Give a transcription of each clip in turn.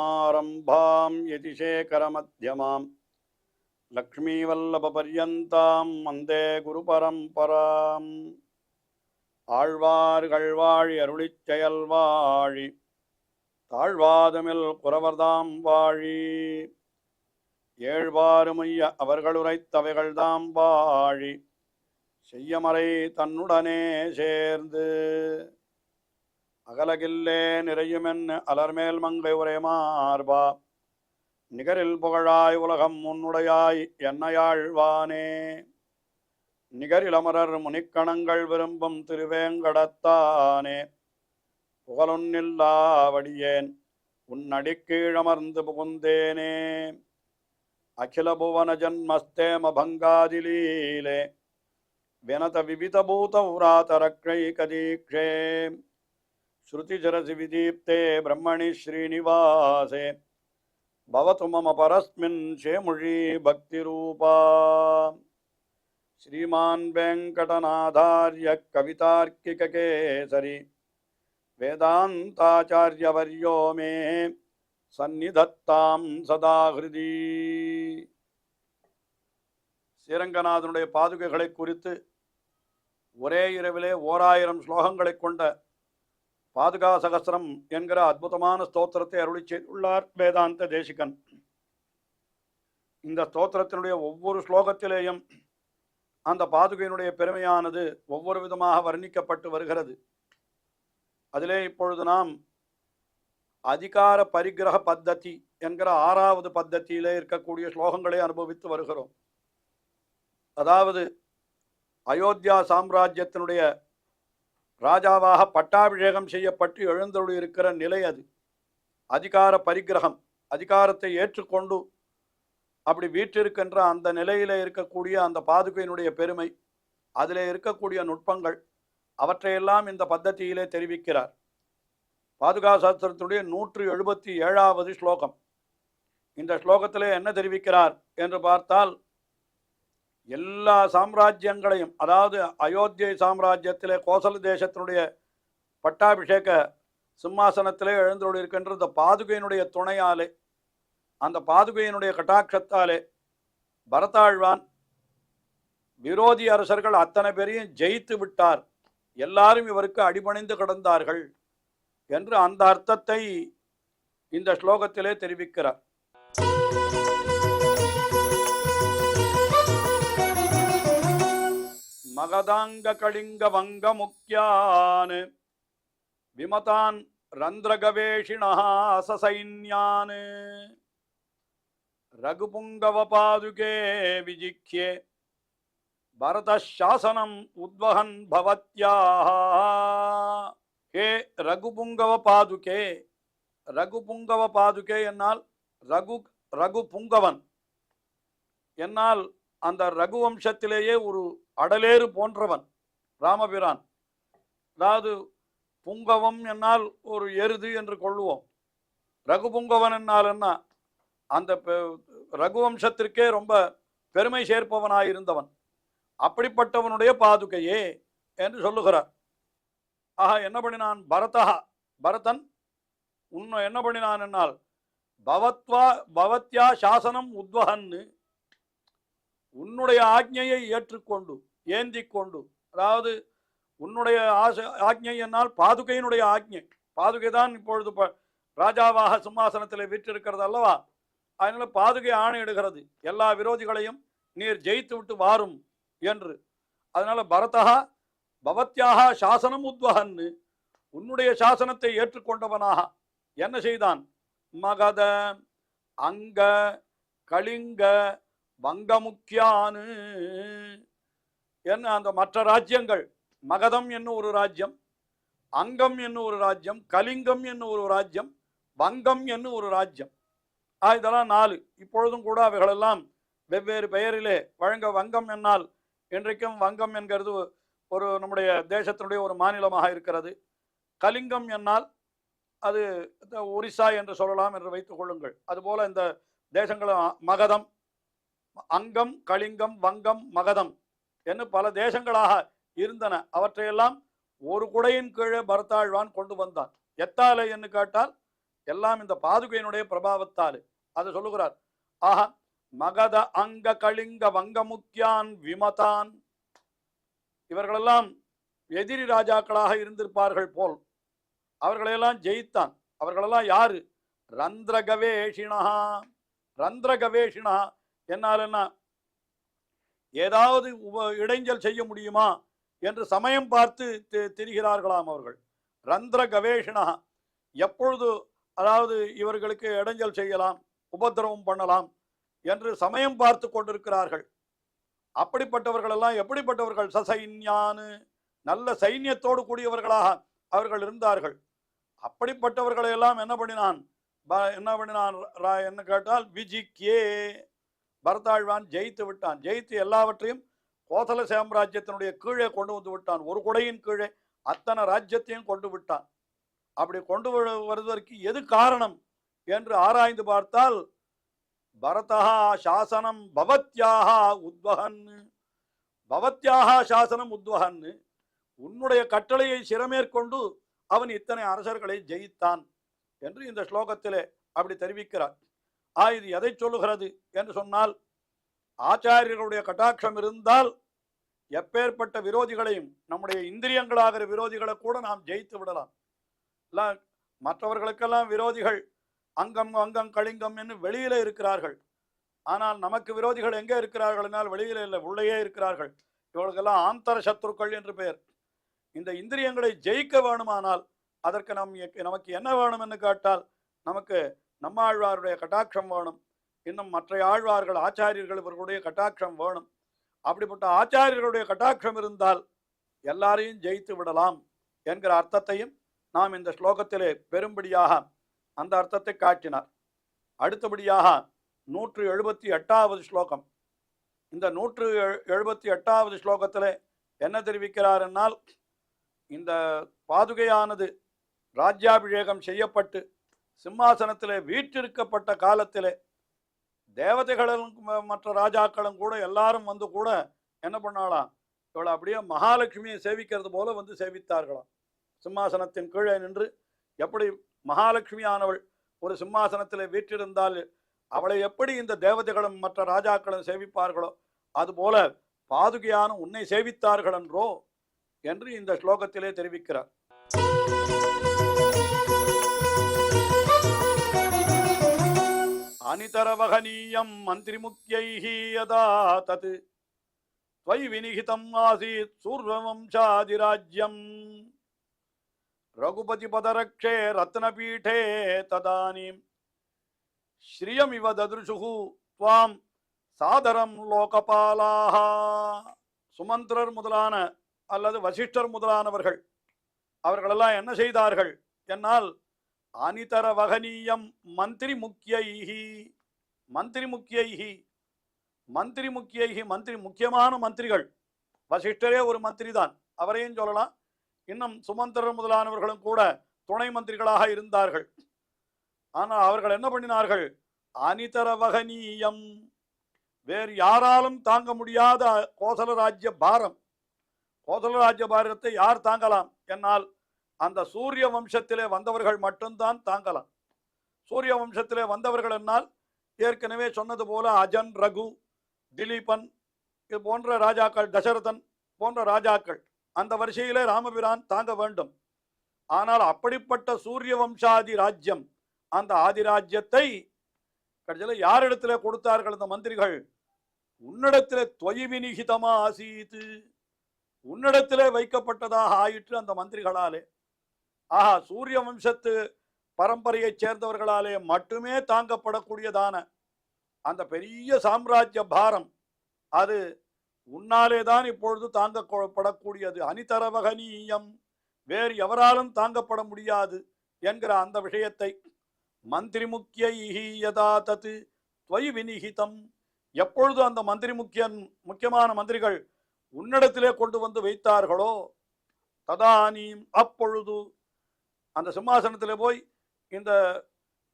சமாரம்பாம் யதிசேகரமத்யமாம் லக்ஷ்மீவல்லபபர்யந்தாம் வந்தே குரு பரம்பராம். ஆழ்வார்கள் வாழி அருளிச் செயல் வாழி தாழ்வாதமில் குறவர்தாம் வாழி ஏழ்வாறுமைய அவர்களுரைத்தவைகள்தாம் வாழி செய்யமறை தன்னுடனே சேர்ந்து அகலகில்லே நிறையுமென் அலர்மேல் மங்கை உரை மார்பா நிகரில் புகழாய் உலகம் முன்னுடையாய் என்னையாழ்வானே. நிகரில் அமரர் முனிக்கணங்கள் விரும்பும் திருவேங்கடத்தானே புகழொன்னில்லாவடியேன் உன்னடிக்கீழமர்ந்து புகுந்தேனே. அகில புவன ஜன்மஸ்தேம பங்காதிலீலே வினத விவிதபூத உராதரக்ஷைகதீக்ஷே ஸ்ருதிஜரசி விதீப்தே பிரம்மணி ஸ்ரீனிவாசே பவது மம பரஸ்மின் ஷேமுழி பக்திரூபா. ஸ்ரீமான் வெங்கடநாதார்ய கவிதார்க்கிககேசரி வேதாந்தாச்சார்யவர்யோ மே சந்நிதத்தாம் சதா ஹிருதி. ஸ்ரீரங்கநாதனுடைய பாதுகைகளை குறித்து ஒரே இரவிலே 1000 ஸ்லோகங்களை கொண்ட பாதுகா சகஸ்ரம் என்கிற அற்புதமான ஸ்தோத்திரத்தை அருளி செய்துள்ளார் வேதாந்த தேசிகன். இந்த ஸ்தோத்திரத்தினுடைய ஒவ்வொரு ஸ்லோகத்திலேயும் அந்த பாதுகையினுடைய பெருமையானது ஒவ்வொரு விதமாக வர்ணிக்கப்பட்டு வருகிறது. அதிலே இப்பொழுது நாம் அதிகார பரிகிரக பத்ததி என்கிற 6வது பத்ததியிலே இருக்கக்கூடிய ஸ்லோகங்களை அனுபவித்து வருகிறோம். அதாவது அயோத்தியா சாம்ராஜ்யத்தினுடைய ராஜாவாக பட்டாபிஷேகம் செய்யப்பட்டு எழுந்தருளி இருக்கிற நிலை அது. அதிகார பரிகிரகம், அதிகாரத்தை ஏற்றுக்கொண்டு அப்படி வீற்றிருக்கின்ற அந்த நிலையில இருக்கக்கூடிய அந்த பாதுகையினுடைய பெருமை, அதிலே இருக்கக்கூடிய நுட்பங்கள், அவற்றையெல்லாம் இந்த பத்ததியிலே தெரிவிக்கிறார். பாதுகா சாஸ்திரத்துடைய 177வது ஸ்லோகம். இந்த ஸ்லோகத்திலே என்ன தெரிவிக்கிறார் என்று பார்த்தால், எல்லா சாம்ராஜ்யங்களையும், அதாவது அயோத்தியை சாம்ராஜ்யத்திலே கோசல தேசத்தினுடைய பட்டாபிஷேக சிம்மாசனத்திலே எழுந்தருளி இருக்கின்ற இந்த பாதுகையினுடைய துணையாலே, அந்த பாதுகையினுடைய கட்டாட்சத்தாலே பரதாழ்வான் விரோதி அரசர்கள் அத்தனை பேரையும் ஜெயித்து விட்டார், எல்லாரும் இவருக்கு அடிபணிந்து கிடந்தார்கள் என்று அந்த அர்த்தத்தை இந்த ஸ்லோகத்திலே தெரிவிக்கிறார். மகதாங்க கலிங்க வங்க முக்கியான் விமதான் ரந்திரகவேஷிணாசசைன்யான் ரகுபுங்கவ பாதுகே விஜிக்யே பரத சாசனம் உத்வகன் பவத்யாஹ. ஹே ரகுபுங்கவ பாதுகே. ரகுபுங்கவ பாதுகே என்னால் ரகு புங்கவன் என்னால் அந்த ரகுவம்சத்திலேயே ஒரு அடலேறு போன்றவன் ராமபிரான். அதாவது புங்கவம் என்னால் ஒரு எருது என்று கொள்ளுவோம். ரகுபுங்கவன் என்னால் என்ன, அந்த ரகுவம்சத்திற்கே ரொம்ப பெருமை சேர்ப்பவனாயிருந்தவன். அப்படிப்பட்டவனுடைய பாதுகையே என்று சொல்லுகிறார். ஆஹா, என்ன பண்ணினான் பரதன் உன்னை என்ன பண்ணினான் என்னால் பவத்யா சாசனம் உத்வகன்னு, உன்னுடைய ஆக்ஞையை ஏற்றுக்கொண்டு ஏந்தி கொண்டு, அதாவது உன்னுடைய ஆக்ஞை என்னால் பாதுகையினுடைய ஆக்ஞை. பாதுகை தான் இப்பொழுது ராஜாவாக சிம்மாசனத்தில் வீற்றிருக்கிறது அல்லவா. அதனால பாதுகை ஆணையிடுகிறது, எல்லா விரோதிகளையும் நீர் ஜெயித்து விட்டு வாரும் என்று. அதனால பரதா பவத்யாக சாசனம் உத்வகன்னு, உன்னுடைய சாசனத்தை ஏற்றுக்கொண்டவனாக என்ன செய்தான், மகத அங்க கலிங்க வங்கமுக்கியானு என்ன அந்த மற்ற ராஜ்யங்கள், மகதம் என்னும் ஒரு ராஜ்யம், அங்கம் என்னும் ஒரு ராஜ்யம், கலிங்கம் என்னும் ஒரு ராஜ்யம், வங்கம் என்னும் ஒரு ராஜ்யம். இதெல்லாம் 4. இப்பொழுதும் கூட அவைகளெல்லாம் வெவ்வேறு பெயரிலே வழங்க. வங்கம் என்னால் இன்றைக்கும் வங்கம் என்கிறது ஒரு நம்முடைய தேசத்தினுடைய ஒரு மாநிலமாக இருக்கிறது. கலிங்கம் என்னால் அது ஒரிசா என்று சொல்லலாம் என்று வைத்துக் கொள்ளுங்கள். அதுபோல இந்த தேசங்களும் மகதம், அங்கம், கலிங்கம், வங்கம், மகதம் என்று பல தேசங்களாக இருந்தன. அவற்றையெல்லாம் ஒரு குடையின் கீழே பரதாழ்வான் கொண்டு வந்தான். எத்தாலே என்று கேட்டால் எல்லாம் இந்த பாதுகையினுடைய பிரபாவத்தால். அதை சொல்லுகிறார். ஆஹா, மகத அங்க கலிங்க வங்க முக்கியான் விமதான். இவர்களெல்லாம் எதிரி ராஜாக்களாக இருந்திருப்பார்கள் போல், அவர்களையெல்லாம் ஜெயித்தான். அவர்களெல்லாம் யாரு? ரந்திரகவேஷினா. ரந்திரகவேஷினா என்னால் என்ன? ஏதாவது இடைஞ்சல் செய்ய முடியுமா என்று சமயம் பார்த்து திரிகிறார்களாம் அவர்கள். ரந்திர கவேஷனா, எப்பொழுது அதாவது இவர்களுக்கு இடைஞ்சல் செய்யலாம், உபத்திரவம் பண்ணலாம் என்று சமயம் பார்த்து கொண்டிருக்கிறார்கள். அப்படிப்பட்டவர்கள் எல்லாம் எப்படிப்பட்டவர்கள்? சசைன்யானு, நல்ல சைன்யத்தோடு கூடியவர்களாக அவர்கள் இருந்தார்கள். அப்படிப்பட்டவர்களை எல்லாம் என்ன பண்ணினான் என்ன கேட்டால், விஜிக்கே, பரதாழ்வான் ஜெயித்து விட்டான். ஜெயித்து எல்லாவற்றையும் கோசல சாம்ராஜ்யத்தினுடைய கீழே கொண்டு வந்து விட்டான். ஒரு குடையின் கீழே அத்தனை ராஜ்யத்தையும் கொண்டு விட்டான். அப்படி கொண்டு வருவதற்கு எது காரணம் என்று ஆராய்ந்து பார்த்தால், பரதா சாசனம் பவத்யாக உத்வகன், பவத்யாக சாசனம் உத்வகன், உன்னுடைய கட்டளையை சிரமேற்கொண்டு அவன் இத்தனை அரசர்களை ஜெயித்தான் என்று இந்த ஸ்லோகத்திலே அப்படி தெரிவிக்கிறார். இது எதை சொல்லுகிறது என்று சொன்னால், ஆச்சாரியர்களுடைய கட்டாட்சம் இருந்தால் எப்பேற்பட்ட விரோதிகளையும், நம்முடைய இந்திரியங்களாகிற விரோதிகளை கூட நாம் ஜெயித்து விடலாம். மற்றவர்களுக்கெல்லாம் விரோதிகள் அங்கம் அங்கம் கலிங்கம் என்று வெளியில இருக்கிறார்கள். ஆனால் நமக்கு விரோதிகள் எங்கே இருக்கிறார்கள் என்றால் வெளியில இல்லை, உள்ளேயே இருக்கிறார்கள். இவர்களுக்கெல்லாம் ஆந்தர சத்ருக்கள் என்று பெயர். இந்த இந்திரியங்களை ஜெயிக்க வேணுமானால் அதற்கு நமக்கு என்ன வேணும் என்று கேட்டால், நமக்கு நம்மாழ்வாருடைய கட்டாட்சம் வேணும். இன்னும் மற்ற ஆழ்வார்கள், ஆச்சாரியர்கள், இவர்களுடைய கட்டாட்சம் வேணும். அப்படிப்பட்ட ஆச்சாரியர்களுடைய கட்டாட்சம் இருந்தால் எல்லாரையும் ஜெயித்து விடலாம் என்கிற அர்த்தத்தையும் நாம் இந்த ஸ்லோகத்திலே பெரும்படியாக அந்த அர்த்தத்தை காட்டினார். அடுத்தபடியாக 178வது ஸ்லோகம். இந்த 178வது ஸ்லோகத்திலே என்ன தெரிவிக்கிறார் என்னால், இந்த பாதுகையானது ராஜ்யாபிஷேகம் செய்யப்பட்டு சிம்மாசனத்திலே வீற்றிருக்கப்பட்ட காலத்திலே தேவதைகளும் மற்ற ராஜாக்களும் கூட எல்லாரும் வந்து கூட என்ன பண்ணாலாம், இவளை அப்படியே மகாலட்சுமியை சேவிக்கிறது போல வந்து சேவித்தார்களாம். சிம்மாசனத்தின் கீழே நின்று எப்படி மகாலட்சுமியானவள் ஒரு சிம்மாசனத்திலே வீற்றிருந்தால் அவளை எப்படி இந்த தேவதைகளும் மற்ற ராஜாக்களும் சேவிப்பார்களோ அதுபோல பாதுகையான உன்னை சேவித்தார்கள் என்றோ என்று இந்த ஸ்லோகத்திலே தெரிவிக்கிறார். அனிதரவகனீயம் மந்திரிமுக்கியைஹி யதா தத் त्वयि विनिहितम् आसीत् सूर्यवंशादिराज्यम् रघुपतिपदरक्षे रत्नपीठे तदानीं श्रियमिव ददृशुः त्वां सादरं लोकपालाः. சுமந்திரர் முதலான அல்லது வசிஷ்டர் முதலானவர்கள் அவர்களெல்லாம் என்ன செய்தார்கள் என்னால், அனிதர வகனீயம் மந்திரி முக்கியைஹி, மந்திரி முக்கியைஹி, மந்திரி முக்கியைஹி, மந்திரி முக்கியமான மந்திரிகள். வசிஷ்டரே ஒரு மந்திரி தான், அவரையும் சொல்லலாம். இன்னும் சுமந்திரர் முதலானவர்களும் கூட துணை மந்திரிகளாக இருந்தார்கள். ஆனால் அவர்கள் என்ன பண்ணினார்கள், அனிதர வகனீயம், வேறு யாராலும் தாங்க முடியாத கோசல ராஜ்ய பாரம். கோசல ராஜ்ய பாரத்தை யார் தாங்கலாம் என்னால், அந்த சூரிய வம்சத்திலே வந்தவர்கள் மட்டும்தான் தாங்கலாம். சூரிய வம்சத்திலே வந்தவர்கள் என்னால் ஏற்கனவே சொன்னது போல அஜன், ரகு, திலீபன் இது போன்ற ராஜாக்கள், தசரதன் போன்ற ராஜாக்கள், அந்த வரிசையிலே ராமபிரான் தாங்க வேண்டும். ஆனால் அப்படிப்பட்ட சூரிய வம்சாதி ராஜ்யம், அந்த ஆதிராஜ்யத்தை கடைசியில் யாரிடத்திலே கொடுத்தார்கள் அந்த மந்திரிகள், உன்னிடத்திலே துவயி வினிகிதமா ஆசீத்து, உன்னிடத்திலே வைக்கப்பட்டதாக ஆயிற்று அந்த மந்திரிகளாலே. ஆஹா, சூரிய வம்சத்து பரம்பரையைச் சேர்ந்தவர்களாலே மட்டுமே தாங்கப்படக்கூடியதான அந்த பெரிய சாம்ராஜ்ய பாரம் அது உன்னாலே தான் இப்பொழுது தாங்கப்படக்கூடியது. அனிதரவகனீயம், வேறு எவராலும் தாங்கப்பட முடியாது என்கிற அந்த விஷயத்தை மந்திரி முக்கியைஹி யதா தத் துவயி வினிகிதம், எப்பொழுது அந்த மந்திரி முக்கியமான மந்திரிகள் உன்னிடத்திலே கொண்டு வந்து வைத்தார்களோ ததானீம், அப்பொழுது அந்த சிம்மாசனத்திலே போய் இந்த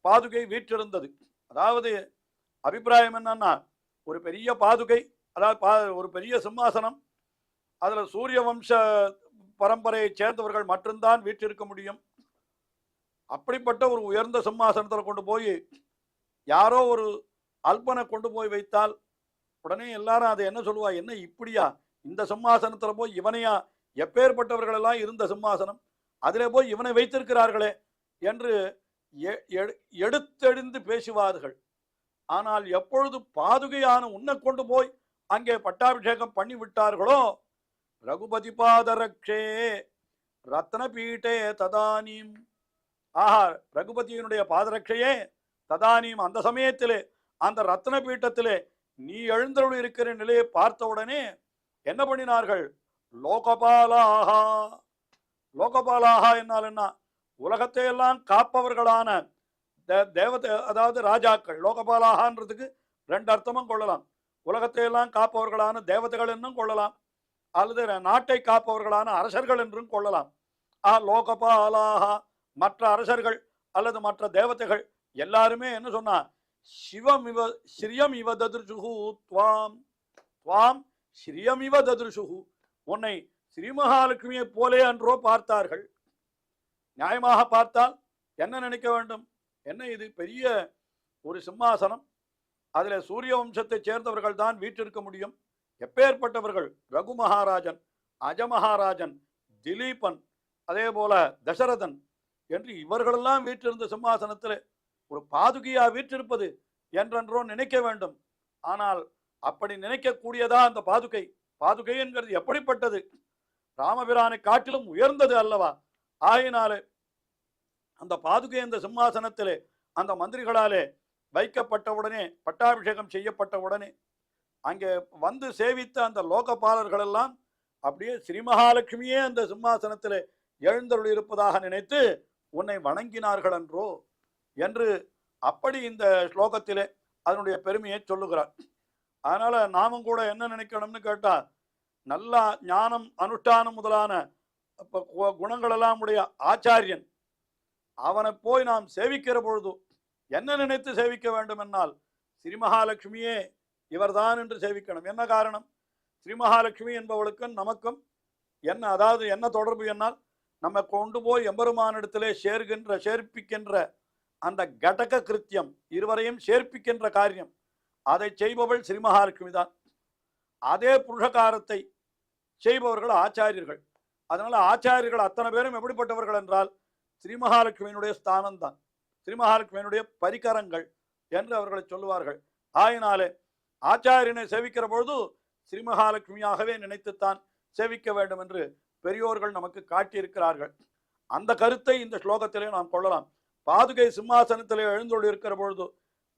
பாதுகை வீற்றிருந்தது. அதாவது அபிப்பிராயம் என்னன்னா, ஒரு பெரிய பாதுகை, அதாவது ஒரு பெரிய சிம்மாசனம், அதில் சூரிய வம்ச பரம்பரையை சேர்ந்தவர்கள் மட்டும்தான் வீற்றிருக்க முடியும். அப்படிப்பட்ட ஒரு உயர்ந்த சிம்மாசனத்தில் கொண்டு போய் யாரோ ஒரு அல்பனை கொண்டு போய் வைத்தால் உடனே எல்லாரும் அதை என்ன சொல்லுவா, என்ன இப்படியா இந்த சிம்மாசனத்தில் போய் இவனையா, எப்பேற்பட்டவர்கள் எல்லாம் இருந்த சிம்மாசனம், அதிலே போய் இவனை வைத்திருக்கிறார்களே என்று எடுத்தெழுந்து பேசுவார்கள். ஆனால் எப்பொழுது பாதுகையான உன்னை கொண்டு போய் அங்கே பட்டாபிஷேகம் பண்ணி விட்டார்களோ, ரகுபதி பாதரக்ஷே ரத்னபீட்டே ததானீம், ஆஹா ரகுபதியினுடைய பாதரட்சையே ததானீம், அந்த சமயத்திலே அந்த ரத்ன பீட்டத்திலே நீ எழுந்தருள் இருக்கிற நிலையை பார்த்தவுடனே என்ன பண்ணினார்கள், லோகபாலாகா. லோகபாலாகா என்னால் என்ன, உலகத்தை எல்லாம் காப்பவர்களான தேவதை, அதாவது ராஜாக்கள். லோகபாலாகன்றதுக்கு ரெண்டு அர்த்தமும் கொள்ளலாம். உலகத்தை எல்லாம் காப்பவர்களான தேவதைகள் என்றும் கொள்ளலாம், அல்லது நாட்டை காப்பவர்களான அரசர்கள் என்றும் கொள்ளலாம். லோகபாலாகா மற்ற அரசர்கள் அல்லது மற்ற தேவதைகள் எல்லாருமே என்ன சொன்னா, சிவம் இவ ஸ்ரீயம் இவ ததிருஷுகு துவாம் துவாம் ஸ்ரீயம் இவ ததிருஷுகு, உன்னை ஸ்ரீ மகாலட்சுமியை போலே அன்றோ பார்த்தார்கள். நியாயமாக பார்த்தால் என்ன நினைக்க வேண்டும், என்ன இது பெரிய ஒரு சிம்மாசனம், அதில் சூரிய வம்சத்தைச் சேர்ந்தவர்கள் தான் வீற்றிருக்க முடியும். எப்பேற்பட்டவர்கள், ரகு மகாராஜன், அஜமகாராஜன், திலீபன், அதே போல தசரதன் என்று இவர்களெல்லாம் வீற்றிருந்த சிம்மாசனத்தில் ஒரு பாதுகையா வீற்றிருப்பது என்றென்றோ நினைக்க வேண்டும். ஆனால் அப்படி நினைக்கக்கூடியதா அந்த பாதுகை? பாதுகை என்கிறது எப்படிப்பட்டது, ராமபிரானை காட்டிலும் உயர்ந்தது அல்லவா? ஆயினாலே அந்த பாதுகை அந்த சிம்மாசனத்திலே அந்த மந்திரிகளாலே வைக்கப்பட்டவுடனே, பட்டாபிஷேகம் செய்யப்பட்டவுடனே அங்கே வந்து சேவித்த அந்த லோகபாலர்கள் எல்லாம் அப்படியே ஸ்ரீ மகாலட்சுமியே அந்த சிம்மாசனத்திலே எழுந்தருள் இருப்பதாக நினைத்து உன்னை வணங்கினார்கள் என்றோ என்று அப்படி இந்த ஸ்லோகத்திலே அதனுடைய பெருமையை சொல்லுகிறார். அதனால நாமும் கூட என்ன நினைக்கணும்னு கேட்டா, நல்லா ஞானம் அனுஷ்டானம் முதலான குணங்களெல்லாம் உடைய ஆச்சாரியன், அவனை போய் நாம் சேவிக்கிற பொழுது என்ன நினைத்து சேவிக்க வேண்டும் என்னால், ஸ்ரீ மகாலட்சுமியே இவர்தான் என்று சேவிக்கணும். என்ன காரணம், ஸ்ரீ மகாலட்சுமி என்பவளுக்கும் நமக்கும் என்ன, அதாவது என்ன தொடர்பு என்னால், நம்ம கொண்டு போய் எம்பெருமானிடத்திலே சேர்ப்பிக்கின்ற அந்த கடக கிருத்தியம், இருவரையும் சேர்ப்பிக்கின்ற காரியம், அதை செய்பவள் ஸ்ரீ மகாலட்சுமி தான். அதே புருஷகாரத்தை செய்பவர்கள் ஆச்சாரியர்கள். அதனால ஆச்சாரியர்கள் அத்தனை பேரும் எப்படிப்பட்டவர்கள் என்றால் ஸ்ரீ மகாலட்சுமியினுடைய ஸ்தானம் தான், ஸ்ரீ மகாலட்சுமியினுடைய பரிகரங்கள் என்று அவர்களை சொல்லுவார்கள். ஆயினாலே ஆச்சாரியனை சேவிக்கிற பொழுது ஸ்ரீ மகாலட்சுமியாகவே நினைத்துத்தான் சேவிக்க வேண்டும் என்று பெரியோர்கள் நமக்கு காட்டியிருக்கிறார்கள். அந்த கருத்தை இந்த ஸ்லோகத்திலே நாம் கொள்ளலாம். பாதுகை சிம்மாசனத்திலே எழுந்தொழி இருக்கிற பொழுது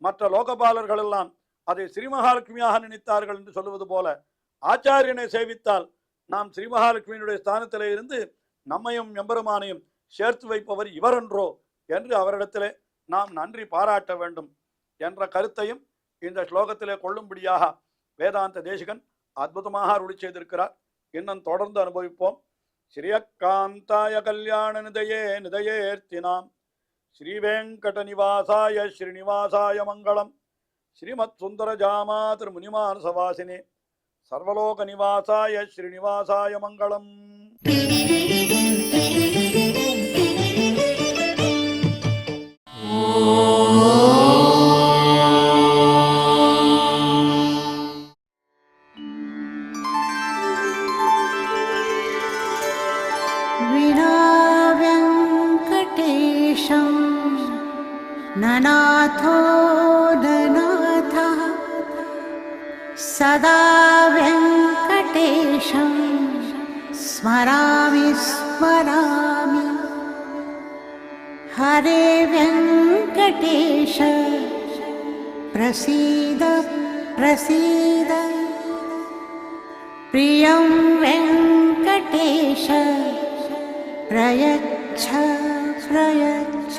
மற்ற லோகபாலர்கள் எல்லாம் அதை ஸ்ரீ மகாலட்சுமியாக நினைத்தார்கள் என்று சொல்லுவது போல, ஆச்சாரியனை சேவித்தால் நாம் ஸ்ரீ மகாலட்சுமியினுடைய ஸ்தானத்திலே இருந்து நம்மையும் எம்பெருமானையும் சேர்த்து வைப்பவர் இவரென்றோ என்று அவரிடத்திலே நாம் நன்றி பாராட்ட வேண்டும் என்ற கருத்தையும் இந்த ஸ்லோகத்திலே கொள்ளும்படியாக வேதாந்த தேசிகன் அற்புதமாக அருளி செய்திருக்கிறார். இன்னும் தொடர்ந்து அனுபவிப்போம். ஸ்ரீயக்காந்தாய கல்யாண நிதயே நிதயேர்த்தினாம் ஸ்ரீவேங்கட நிவாசாய ஸ்ரீனிவாசாய மங்களம். ஸ்ரீமத் சுந்தர ஜாமா திருமுனிமானசவாசினே சர்வலோக நிவாசாய ஸ்ரீனிவாசாய மங்களம். ननाथो ननाथः सदा वेङ्कटेशं स्मरामि स्मरामि. हरे वेङ्कटेश प्रसीद प्रसीद. प्रियं वेङ्कटेश प्रयच्छ प्रयच्छ.